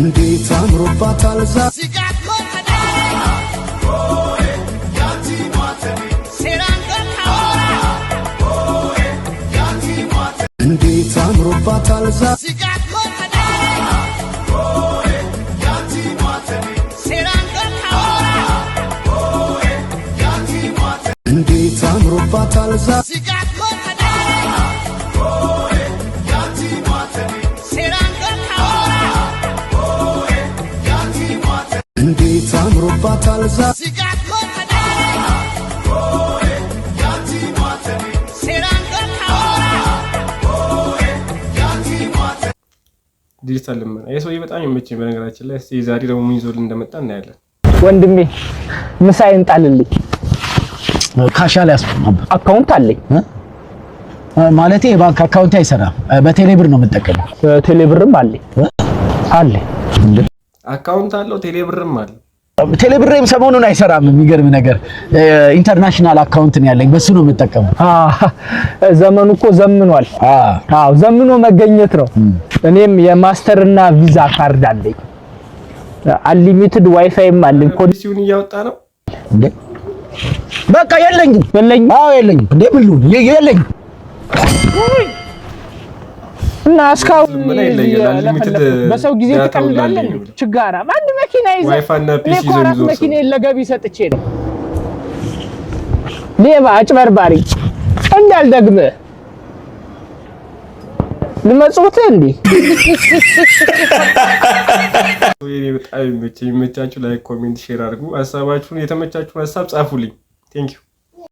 እንዴት አምሮባታል እንዴት አምሮባታል እንዴት አምሮባታል እንዴት አምሮባታል ዲጂታል ለምን አይሶይ በጣም ይመችኝ። በነገራችን ላይ እስቲ ዛሬ ደግሞ ምን ይዞልን እንደመጣ እናያለን። ወንድሜ ምሳዬን ጣልልኝ። ካሻ ላይ አካውንት አለኝ ማለቴ ባንክ አካውንት አይሰራም። በቴሌ ብር ነው የምጠቀመው። ቴሌ ብርም አለኝ አካውንት አለው ቴሌ ብርም አለ። ቴሌ ብርም ሰሞኑን አይሰራም። የሚገርም ነገር ኢንተርናሽናል አካውንት ነው ያለኝ፣ በሱ ነው የምጠቀመው። ዘመኑ እኮ ዘምኗል። ዘምኖ መገኘት ነው። እኔም የማስተር እና ቪዛ ካርድ አለኝ። አንሊሚትድ ዋይፋይም አለኝ። ኮዲሲውን እያወጣ ነው እንዴ? በቃ የለኝም። የለኝም እንዴ? ምን ልሁን? የለኝም እና እስካሁን በሰው ጊዜ ተቀምጣለን። ችጋራ አንድ መኪና ይዘህ ዋይፋይና ፒሲ ይዘህ መኪና ለገቢ ሰጥቼ ነው። ሌባ አጭበርባሪ እንዳልደግምህ ልመጽውት እንዴ? ወይ በጣም ይመቻችሁ። ላይክ፣ ኮሜንት፣ ሼር አድርጉ። ሐሳባችሁን የተመቻችሁን ሐሳብ ጻፉልኝ። ቴንክ ዩ